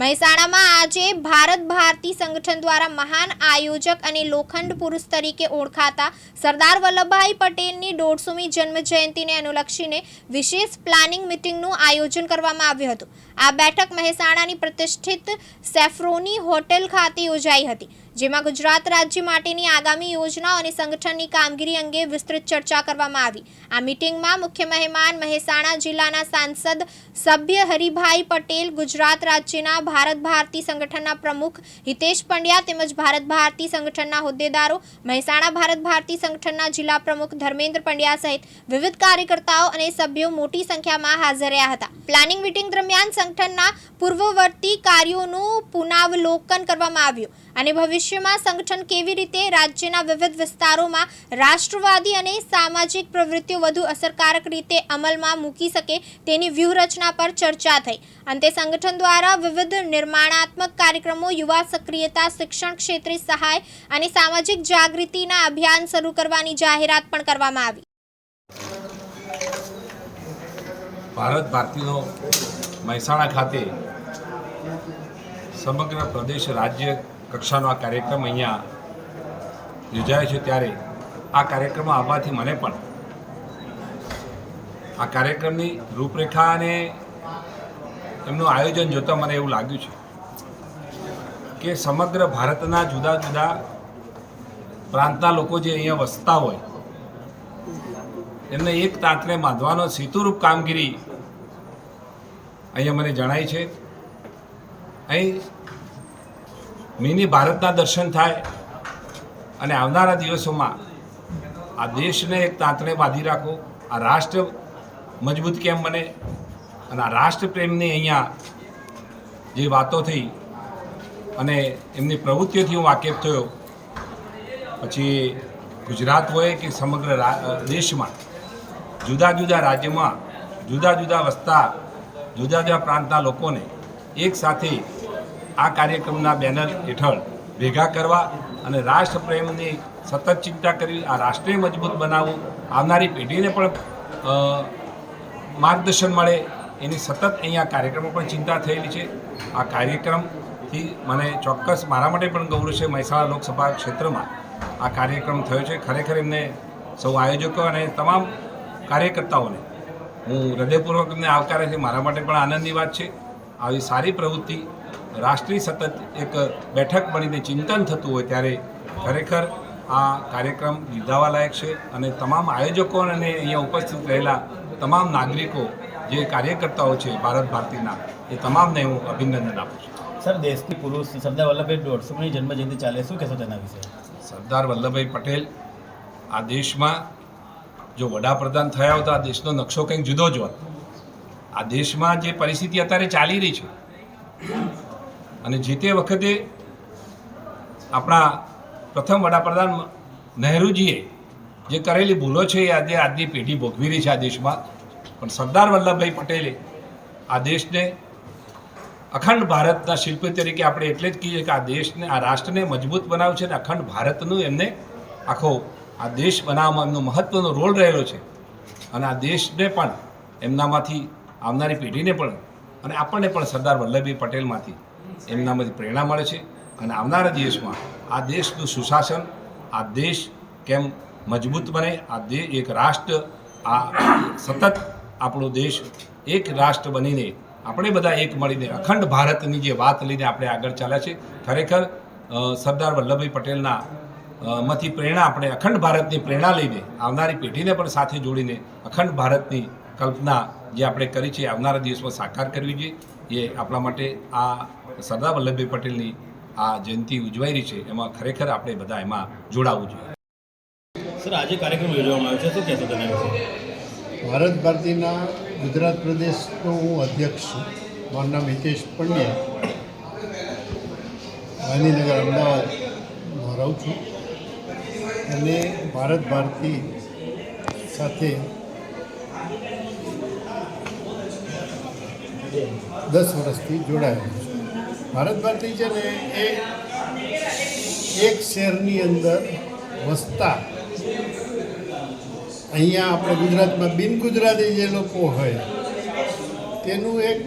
મહેસાણામાં આજે ભારત ભારતી સંગઠન દ્વારા મહાન આયોજક અને લોખંડ પુરુષ તરીકે ઓળખાતા સરદાર વલ્લભભાઈ પટેલની 150મી જન્મ જયંતિને અનુલક્ષીને વિશેષ પ્લાનિંગ મીટિંગનું આયોજન કરવામાં આવ્યું હતું। આ બેઠક મહેસાણાની પ્રતિષ્ઠિત સેફ્રોની હોટેલ ખાતે યોજાઈ હતી, જેમાં ગુજરાત રાજ્ય માટેની આગામી યોજનાઓ અને સંગઠનની કામગીરી અંગે વિસ્તૃત ચર્ચા કરવામાં આવી। આ મીટિંગમાં મુખ્ય મહેમાન મહેસાણા જિલ્લાના સાંસદ સભ્ય હરિભાઈ પટેલ, ગુજરાત રાજ્યના ભારત ભારતી સંગઠનના પ્રમુખ હિતેશ પંડ્યા તેમજ ભારત ભારતી સંગઠનના હોદ્દેદારો, મહેસાણા ભારત ભારતી સંગઠનના જિલ્લા પ્રમુખ ધર્મેન્દ્ર પંડ્યા સહિત વિવિધ કાર્યકર્તાઓ અને સભ્યો મોટી સંખ્યામાં હાજર રહ્યા હતા। પ્લાનિંગ મીટિંગ દરમિયાન સંગઠનના પૂર્વવર્તી કાર્યોનું પુનરાવલોકન કરવામાં આવ્યું અને ભવિષ્યમાં સંગઠન કેવી રીતે રાજ્યના વિવિધ વિસ્તારોમાં રાષ્ટ્રવાદી અને સામાજિક પ્રવૃત્તિઓ વધુ અસરકારક રીતે અમલમાં મૂકી શકે તેની વ્યૂહરચના પર ચર્ચા થઈ। અંતે સંગઠન દ્વારા વિવિધ નિર્માણાત્મક કાર્યક્રમો, યુવા સક્રિયતા, શિક્ષણ ક્ષેત્રે સહાય અને સામાજિક જાગૃતિના અભિયાન શરૂ કરવાની જાહેરાત પણ કરવામાં આવી। ભારત ભારતીનો મહેસાણા ખાતે સમગ્ર પ્રદેશ રાજ્ય કક્ષાનો આ કાર્યક્રમ અહીંયા યોજાય છે, ત્યારે આ કાર્યક્રમમાં આવવાથી મને પણ આ કાર્યક્રમની રૂપરેખા અને એમનું આયોજન જોતાં મને એવું લાગ્યું છે કે સમગ્ર ભારતના જુદા જુદા પ્રાંતના લોકો જે અહીંયા વસતા હોય એમને એક તાંતણે બાંધવાનો સેતુરૂપ કામગીરી અહીંયા મને જણાય છે। અહીં મિની ભારતના દર્શન થાય અને આવનારા દિવસોમાં આ દેશને એક તાંતણે બાંધી રાખો, આ રાષ્ટ્ર મજબૂત કેમ બને અને આ રાષ્ટ્રપ્રેમની અહીંયા જે વાતો થઈ અને એમની પ્રવૃત્તિઓથી હું વાકેફ થયો, પછી ગુજરાત હોય કે સમગ્ર દેશમાં જુદા જુદા રાજ્યમાં જુદા જુદા વસતા જુદા જુદા પ્રાંતના લોકોને એક સાથે આ કાર્યક્રમના બેનર હેઠળ ભેગા કરવા અને રાષ્ટ્રપ્રેમની સતત ચિંતા કરવી, આ રાષ્ટ્રને મજબૂત બનાવવું, આવનારી પેઢીને પણ માર્ગદર્શન મળે એની સતત અહીંયા કાર્યક્રમો પણ ચિંતા થયેલી છે। આ કાર્યક્રમથી મને ચોક્કસ મારા માટે પણ ગૌરવ છે, મહેસાણા લોકસભા ક્ષેત્રમાં આ કાર્યક્રમ થયો છે। ખરેખર એમને સૌ આયોજકો અને તમામ કાર્યકર્તાઓને હું હૃદયપૂર્વક એમને આવકારે છે। મારા માટે પણ આનંદની વાત છે। આવી સારી પ્રવૃત્તિ રાષ્ટ્રીય સતત એક બેઠક બનીને ચિંતન થતું હોય ત્યારે ખરેખર આ કાર્યક્રમ બિરદાવવાલાયક છે અને તમામ આયોજકો અને અહીંયા ઉપસ્થિત રહેલા તમામ નાગરિકો જે કાર્યકર્તાઓ છે ભારત ભારતીના, એ તમામને હું અભિનંદન આપું છું। સર, દેશની પુરુષ સરદાર વલ્લભભાઈ 150મી જન્મજયંતિ ચાલે, શું કહેશો તેના વિશે? સરદાર વલ્લભભાઈ પટેલ આ દેશમાં જો વડાપ્રધાન થયા હોત તો આ દેશનો નકશો કંઈક જુદો જ હોત। આ દેશમાં જે પરિસ્થિતિ અત્યારે ચાલી રહી છે અને જે તે વખતે આપણા પ્રથમ વડાપ્રધાન નહેરુજીએ જે કરેલી ભૂલો છે એ આજે આજની પેઢી ભોગવી રહી છે આ દેશમાં, પણ સરદાર વલ્લભભાઈ પટેલે આ દેશને અખંડ ભારતના શિલ્પી તરીકે આપણે એટલે જ કહીએ કે આ દેશને, આ રાષ્ટ્રને મજબૂત બનાવ્યું છે અને અખંડ ભારતનું એમને આખો આ દેશ બનાવવામાં એમનો મહત્ત્વનો રોલ રહેલો છે અને આ દેશને પણ એમનામાંથી આવનારી પેઢીને પણ અને આપણને પણ સરદાર વલ્લભભાઈ પટેલમાંથી એમનામાંથી પ્રેરણા મળે છે અને આવનારા દિવસમાં આ દેશનું સુશાસન, આ દેશ કેમ મજબૂત બને, આ એક રાષ્ટ્ર, આ સતત આપણો દેશ એક રાષ્ટ્ર બનીને આપણે બધા એક મળીને અખંડ ભારતની જે વાત લઈને આપણે આગળ ચાલ્યા છે, ખરેખર સરદાર વલ્લભભાઈ પટેલના માંથી પ્રેરણા આપણે અખંડ ભારતની પ્રેરણા લઈને આવનારી પેઢીને પણ સાથે જોડીને અખંડ ભારતની કલ્પના જે આપણે કરી છે આવનારા દિવસમાં સાકાર કરવી જોઈએ। એ આપણા માટે આ સરદાર વલ્લભભાઈ પટેલની આ જયંતિ ઉજવાઈ રહી છે એમાં ખરેખર આપણે બધા એમાં જોડાવવું જોઈએ। સર, આજે કાર્યક્રમ યોજવામાં આવ્યો છે, શું કહેશો તેના વિશે? ભારત ભારતીના ગુજરાત પ્રદેશનો હું અધ્યક્ષ છું। મારું નામ હિતેશ પંડ્યા, ગાંધીનગર અમદાવાદમાં રહું છું અને ભારત ભારતી સાથે 10 વર્ષથી જોડાયેલો છું। ભારત ભારતી છે ને એ એક શહેરની અંદર વસતા અહીંયા આપણે ગુજરાતમાં બિન ગુજરાતી જે લોકો હોય તેનું એક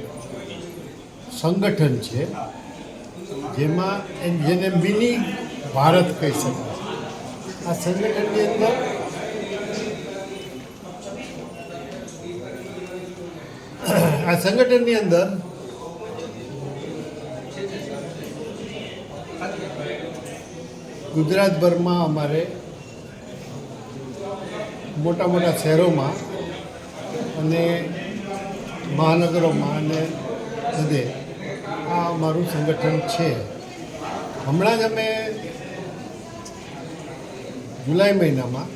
સંગઠન છે જેમાં જેને મિની ભારત કહી શકાય. આ સંગઠનની અંદર ગુજરાતભરમાં અમારે મોટા મોટા શહેરોમાં અને મહાનગરોમાં અને બધે આ અમારું સંગઠન છે. હમણાં જ અમે જુલાઈ મહિનામાં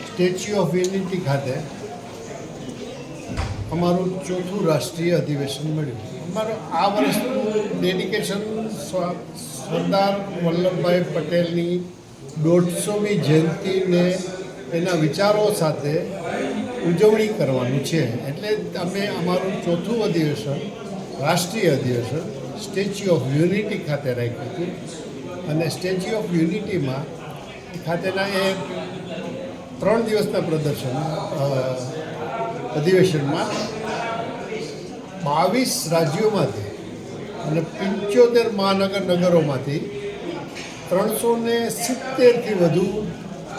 સ્ટેચ્યુ ઓફ યુનિટી ખાતે અમારું 4થું રાષ્ટ્રીય અધિવેશન મળ્યું. અમારું આ વર્ષનું ડેડિકેશન સરદાર વલ્લભભાઈ પટેલની 150મી જયંતિને એના વિચારો સાથે ઉજવણી કરવાનું છે. એટલે અમે અમારું 4થું અધિવેશન રાષ્ટ્રીય અધિવેશન સ્ટેચ્યુ ઓફ યુનિટી ખાતે રાખ્યું હતું. અને સ્ટેચ્યુ ઓફ યુનિટીમાં ખાતેના એ 3 દિવસના પ્રદર્શન અધિવેશનમાં 22 રાજ્યોમાંથી અને 75 મહાનગરોમાંથી 370થી વધુ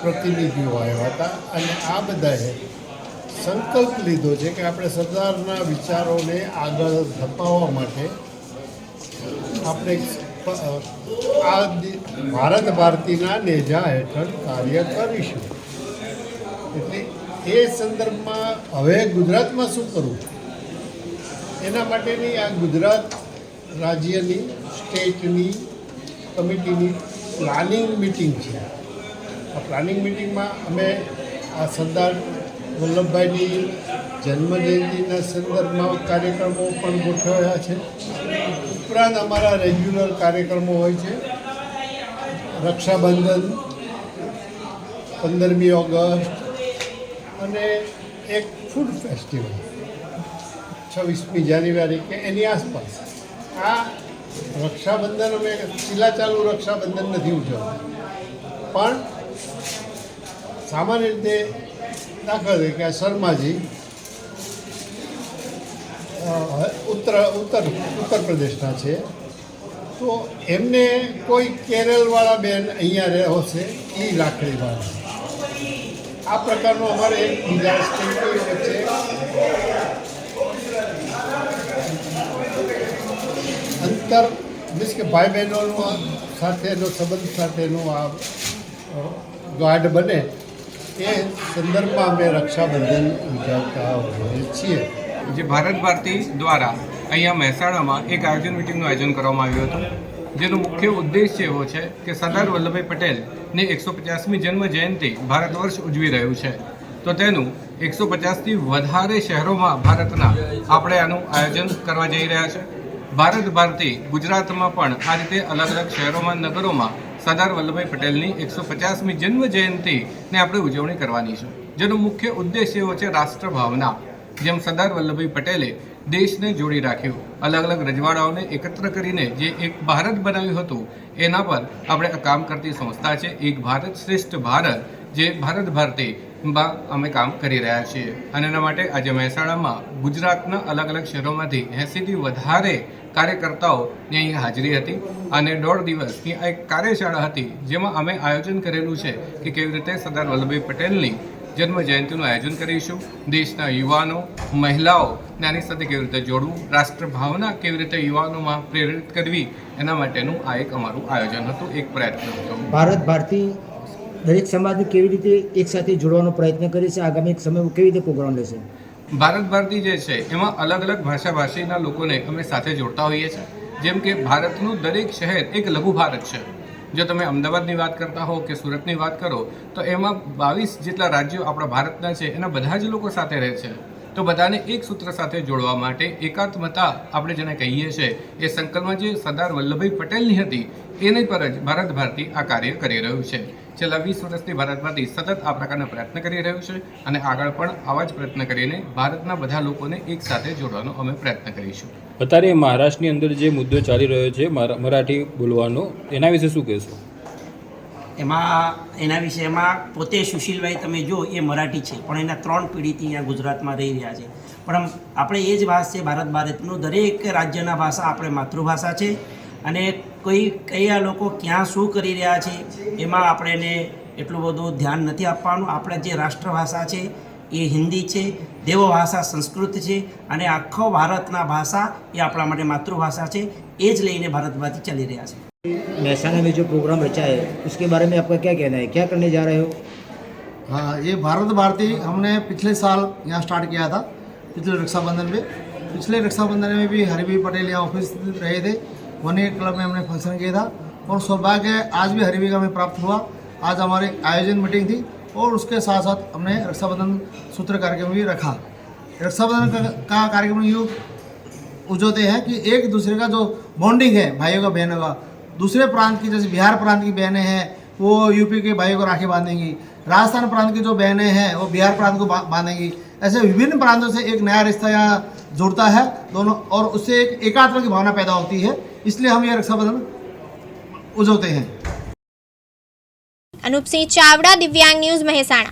પ્રતિનિધિઓ આવ્યા હતા. અને આ બધાએ સંકલ્પ લીધો છે કે આપણે સરદારના વિચારોને આગળ ધપાવવા માટે આપણે આ ભારત ભારતીના નેજા હેઠળ કાર્ય કરીશું. એટલે એ સંદર્ભમાં હવે ગુજરાતમાં શું કરવું એના માટેની આ ગુજરાત રાજ્યની સ્ટેટની કમિટીની પ્લાનિંગ મિટિંગ છે. આ પ્લાનિંગ મિટિંગમાં અમે આ સરદાર વલ્લભભાઈની જન્મજયંતિના સંદર્ભમાં કાર્યક્રમો પણ ગોઠવ્યા છે. ઉપરાંત અમારા રેગ્યુલર કાર્યક્રમો હોય છે. રક્ષાબંધન, 15મી ઓગસ્ટ અને એક ફૂડ ફેસ્ટિવલ 26મી જાન્યુઆરી કે એની આસપાસ. આ રક્ષાબંધન અમે ચાલુ રક્ષાબંધન નથી ઉજવતા, પણ સામાન્ય રીતે દાખલા તરીકે આ શર્માજી ઉત્તર પ્રદેશના છે, તો એમને કોઈ કેરળવાળા બેન અહીંયા રહે છે એ રાખડીવાળા. આ પ્રકારનું અમારે એક બીજા સ્ટેટની વચ્ચે અંતર મીન્સ કે ભાઈ બહેનોનો સાથેનો સંબંધ સાથેનો આ ગાઢ બને એ સંદર્ભમાં અમે રક્ષાબંધન ઉજવતા હોઈએ છીએ. જે ભારત ભારતી દ્વારા અહીંયા મહેસાણામાં એક આયોજન મિટિંગનું આયોજન કરવામાં આવ્યું હતું, જેનો મુખ્ય ઉદ્દેશ્ય એવો છે કે સરદાર વલ્લભભાઈ પટેલની 150મી જન્મ જયંતિ ભારત વર્ષ ઉજવી રહ્યું છે, તો તેનું 150થી વધારે શહેરોમાં ભારતના આપણે આનું આયોજન કરવા જઈ રહ્યા છે. ભારત ભારતી ગુજરાતમાં પણ આ રીતે અલગ અલગ શહેરોમાં, નગરોમાં સરદાર વલ્લભભાઈ પટેલની 150મી જન્મ જયંતિને આપણે ઉજવણી કરવાની છે, જેનો મુખ્ય ઉદ્દેશ્ય એવો છે રાષ્ટ્રભાવના. જેમ સરદાર વલ્લભભાઈ પટેલે દેશને જોડી રાખ્યું, અલગ અલગ રજવાડાઓને એકત્ર કરીને જે એક ભારત બનાવ્યું હતું, એના પર આપણે કામ કરતી સંસ્થા છે એક ભારત શ્રેષ્ઠ ભારત, જે ભારત ભારતીમાં અમે કામ કરી રહ્યા છીએ. અને એના માટે આજે મહેસાણામાં ગુજરાતના અલગ અલગ શહેરોમાંથી 80થી વધારે કાર્યકર્તાઓની અહીં હાજરી હતી. અને 1.5 દિવસની આ એક કાર્યશાળા હતી, જેમાં અમે આયોજન કરેલું છે કે કેવી રીતે સરદાર વલ્લભભાઈ પટેલની જન્મ જયંતિનું આયોજન કરીશું, દેશના યુવાનો, મહિલાઓને આની સાથે કેવી રીતે જોડવું, રાષ્ટ્રભાવના કેવી રીતે યુવાનોમાં પ્રેરિત કરવી, એના માટેનું આ એક અમારું આયોજન હતું, એક પ્રયત્ન હતો. ભારત ભારતી દરેક સમાજને કેવી રીતે એકસાથે જોડવાનો પ્રયત્ન કરે છે, આગામી સમયમાં કેવી રીતે પ્રોગ્રામ લેશે? ભારત ભારતી જે છે એમાં અલગ અલગ ભાષાભાષીના લોકોને અમે સાથે જોડતા હોઈએ છીએ. જેમ કે ભારતનું દરેક શહેર એક લઘુ ભારત છે. જો તમે અમદાવાદની વાત કરતા હો કે સુરતની વાત કરો, તો એમાં 22 જેટલા રાજ્યો આપણા ભારતના છે, એના બધા જ લોકો સાથે રહે છે. તો બધાને એક સૂત્ર સાથે જોડવા માટે એકાત્મતા આપણે જેને કહીએ છીએ, એ સંકલ્પમાં જે સરદાર વલ્લભભાઈ પટેલની હતી એની પર જ ભારત ભારતી આ કાર્ય કરી રહ્યું છે. છેલ્લા 20 વર્ષથી ભારત ભારતી સતત આ પ્રકારના પ્રયત્ન કરી રહ્યું છે અને આગળ પણ આવા જ પ્રયત્ન કરીને ભારતના બધા લોકોને એક સાથે જોડવાનો અમે પ્રયત્ન કરીશું. અત્યારે મહારાષ્ટ્રની અંદર જે મુદ્દો ચાલી રહ્યો છે મરાઠી બોલવાનો, એના વિશે શું કહેશો? એમાં પોતે સુશીલભાઈ તમે જો એ મરાઠી છે, પણ એના 3 પેઢીથી અહીંયા ગુજરાતમાં રહી રહ્યા છે. પણ આપણે એ જ વાત છે ભારતનું દરેક રાજ્યના ભાષા આપણે માતૃભાષા છે અને કયા લોકો ક્યાં શું કરી રહ્યા છે એમાં આપણે એને એટલું બધું ધ્યાન નથી આપવાનું. આપણે જે રાષ્ટ્રભાષા છે એ હિન્દી છે, દેવભાષા સંસ્કૃત છે અને આખો ભારતના ભાષા એ આપણા માટે માતૃભાષા છે. એ જ લઈને ભારતમાંથી ચાલી રહ્યા છે. महसाना में जो प्रोग्राम रचा है उसके बारे में आपका क्या कहना है, क्या करने जा रहे हो? हाँ, ये भारत भारती हमने पिछले साल यहाँ स्टार्ट किया था, पिछले रक्षाबंधन में. पिछले रक्षाबंधन में भी हरिभाई पटेल यहाँ उपस्थित रहे थे. वनी क्लब में हमने फंक्शन किया था और सौभाग्य आज भी हरिभाई का हमें प्राप्त हुआ. आज हमारे आयोजन मीटिंग थी और उसके साथ साथ हमने रक्षाबंधन सूत्र कार्यक्रम भी रखा. रक्षाबंधन का कार्यक्रम यूँ उजोते हैं कि एक दूसरे का जो बॉन्डिंग है भाइयों का बहनों का, दूसरे प्रांत की जैसे बिहार प्रांत की बहनें हैं वो यूपी के भाइयों को राखी बांधेंगी, राजस्थान प्रांत की जो बहनें हैं वो बिहार प्रांत को बांधेंगी. ऐसे विभिन्न प्रांतों से एक नया रिश्ता यहाँ जुड़ता है दोनों और उससे एक एकात्म की भावना पैदा होती है. इसलिए हम ये रक्षाबंधन उजवते हैं. अनूप सिंह चावड़ा, दिव्यांग न्यूज, महेसाणा.